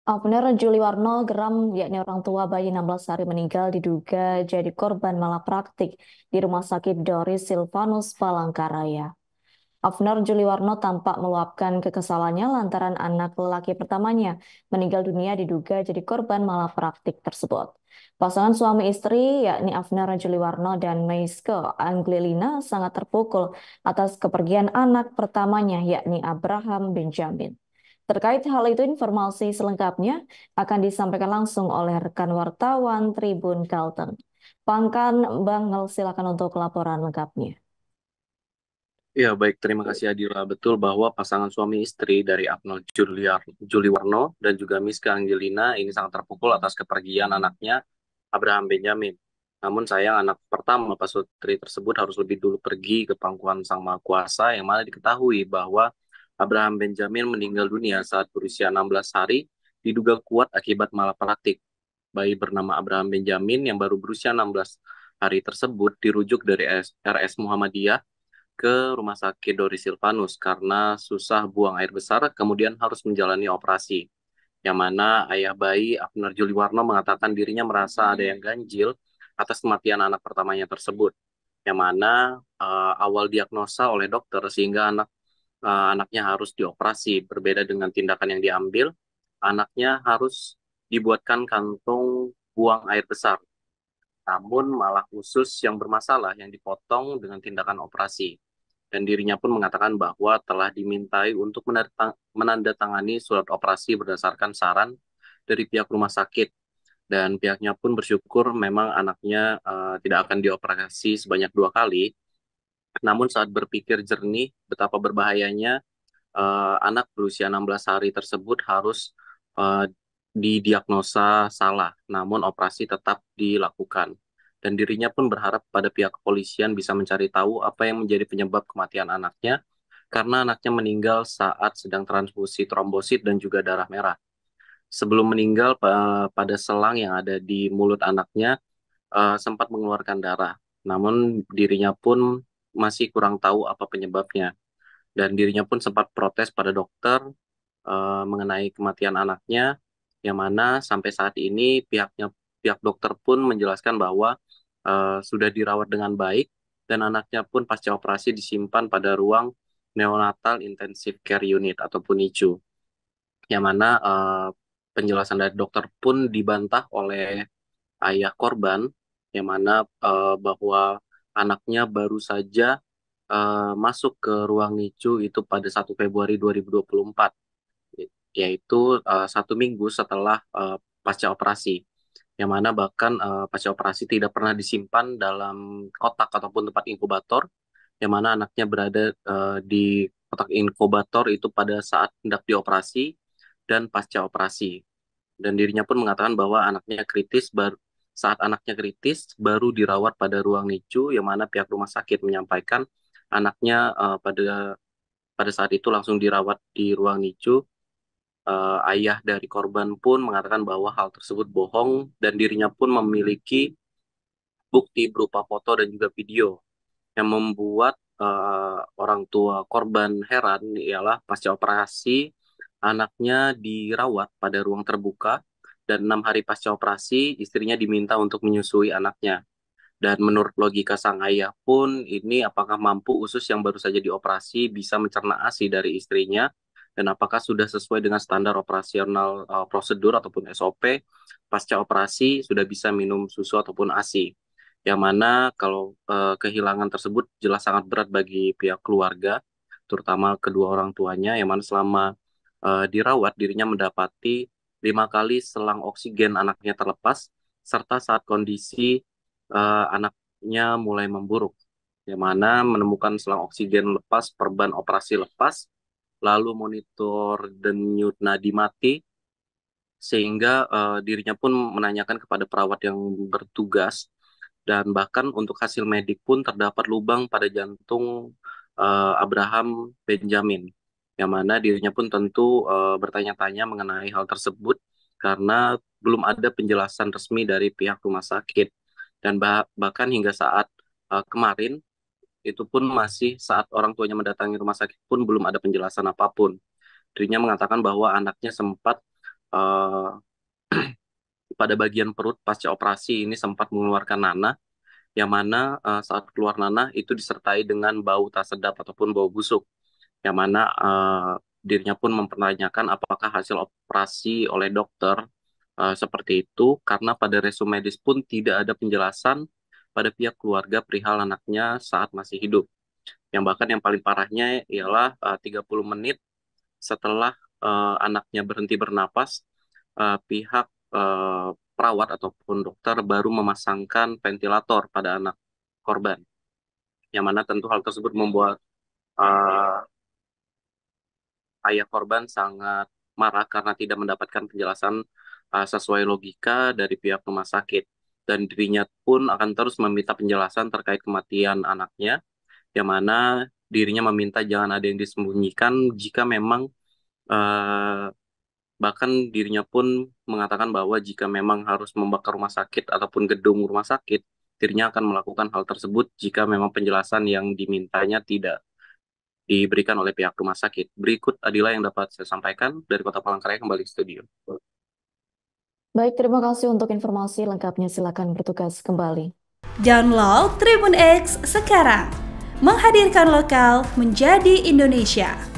Abner Juliwarno geram, yakni orang tua bayi 16 hari meninggal diduga jadi korban malapraktik di Rumah Sakit Doris Silvanus Palangkaraya. Abner Juliwarno tampak meluapkan kekesalannya lantaran anak lelaki pertamanya meninggal dunia diduga jadi korban malapraktik tersebut. Pasangan suami istri yakni Abner Juliwarno dan Meiske Anglilina sangat terpukul atas kepergian anak pertamanya yakni Abraham Benjamin. Terkait hal itu, informasi selengkapnya akan disampaikan langsung oleh rekan wartawan Tribun Kalteng. Pangkan Bangel, silakan untuk laporan lengkapnya. Ya, baik. Terima kasih Adila. Betul bahwa pasangan suami istri dari Abnel Juliwarno dan juga Miska Angelina ini sangat terpukul atas kepergian anaknya Abraham Benjamin. Namun sayang anak pertama pasutri tersebut harus lebih dulu pergi ke pangkuan Sang Maha Kuasa yang mana diketahui bahwa Abraham Benjamin meninggal dunia saat berusia 16 hari diduga kuat akibat malapraktik. Bayi bernama Abraham Benjamin yang baru berusia 16 hari tersebut dirujuk dari RS Muhammadiyah ke Rumah Sakit Doris Silvanus karena susah buang air besar, kemudian harus menjalani operasi. Yang mana ayah bayi Abner Juliwarno mengatakan dirinya merasa ada yang ganjil atas kematian anak pertamanya tersebut. Yang mana awal diagnosa oleh dokter sehingga anaknya harus dioperasi. Berbeda dengan tindakan yang diambil, anaknya harus dibuatkan kantong buang air besar. Namun malah usus yang bermasalah yang dipotong dengan tindakan operasi dan dirinya pun mengatakan bahwa telah dimintai untuk menandatangani surat operasi berdasarkan saran dari pihak rumah sakit dan pihaknya pun bersyukur memang anaknya tidak akan dioperasi sebanyak 2 kali. Namun saat berpikir jernih betapa berbahayanya anak berusia 16 hari tersebut harus eh, didiagnosa salah, namun operasi tetap dilakukan. Dan dirinya pun berharap pada pihak kepolisian bisa mencari tahu apa yang menjadi penyebab kematian anaknya, karena anaknya meninggal saat sedang transfusi trombosit dan juga darah merah. Sebelum meninggal, pada selang yang ada di mulut anaknya sempat mengeluarkan darah. Namun dirinya pun masih kurang tahu apa penyebabnya. Dan dirinya pun sempat protes pada dokter mengenai kematian anaknya, yang mana sampai saat ini pihak dokter pun menjelaskan bahwa sudah dirawat dengan baik dan anaknya pun pasca operasi disimpan pada ruang neonatal intensive care unit ataupun NICU, yang mana penjelasan dari dokter pun dibantah oleh ayah korban, yang mana bahwa anaknya baru saja masuk ke ruang NICU itu pada 1 Februari 2024, yaitu 1 minggu setelah pasca operasi, yang mana bahkan pasca operasi tidak pernah disimpan dalam kotak ataupun tempat inkubator, yang mana anaknya berada di kotak inkubator itu pada saat hendak dioperasi dan pasca operasi. Dan dirinya pun mengatakan bahwa saat anaknya kritis baru dirawat pada ruang NICU, yang mana pihak rumah sakit menyampaikan anaknya pada saat itu langsung dirawat di ruang NICU. Ayah dari korban pun mengatakan bahwa hal tersebut bohong dan dirinya pun memiliki bukti berupa foto dan juga video yang membuat orang tua korban heran ialah pasca operasi anaknya dirawat pada ruang terbuka dan 6 hari pasca operasi istrinya diminta untuk menyusui anaknya. Dan menurut logika sang ayah pun ini apakah mampu usus yang baru saja dioperasi bisa mencerna ASI dari istrinya dan apakah sudah sesuai dengan standar operasional prosedur ataupun SOP pasca operasi sudah bisa minum susu ataupun ASI. Yang mana kalau kehilangan tersebut jelas sangat berat bagi pihak keluarga, terutama kedua orang tuanya, yang mana selama dirawat dirinya mendapati 5 kali selang oksigen anaknya terlepas, serta saat kondisi anaknya mulai memburuk, yang mana menemukan selang oksigen lepas, perban operasi lepas, lalu monitor denyut nadi mati, sehingga dirinya pun menanyakan kepada perawat yang bertugas, dan bahkan untuk hasil medik pun terdapat lubang pada jantung Abraham Benjamin, yang mana dirinya pun tentu bertanya-tanya mengenai hal tersebut karena belum ada penjelasan resmi dari pihak rumah sakit. Dan bahkan hingga saat kemarin itu pun masih saat orang tuanya mendatangi rumah sakit pun belum ada penjelasan apapun. Dirinya mengatakan bahwa anaknya sempat eh, pada bagian perut pasca operasi ini sempat mengeluarkan nanah, yang mana saat keluar nanah itu disertai dengan bau tak sedap ataupun bau busuk, yang mana dirinya pun mempertanyakan apakah hasil operasi oleh dokter seperti itu, karena pada resume medis pun tidak ada penjelasan pada pihak keluarga perihal anaknya saat masih hidup. Yang bahkan yang paling parahnya ialah 30 menit setelah anaknya berhenti bernapas, pihak perawat ataupun dokter baru memasangkan ventilator pada anak korban. Yang mana tentu hal tersebut membuat uh, ayah korban sangat marah karena tidak mendapatkan penjelasan sesuai logika dari pihak rumah sakit. Dan dirinya pun akan terus meminta penjelasan terkait kematian anaknya, yang mana dirinya meminta jangan ada yang disembunyikan jika memang eh, bahkan dirinya pun mengatakan bahwa jika memang harus membakar rumah sakit ataupun gedung rumah sakit, dirinya akan melakukan hal tersebut jika memang penjelasan yang dimintanya tidak diberikan oleh pihak rumah sakit. Berikut adalah yang dapat saya sampaikan dari Kota Palangkaraya, kembali ke studio. Baik, terima kasih untuk informasi lengkapnya. Silakan bertugas kembali. Download Tribun X sekarang. Menghadirkan lokal menjadi Indonesia.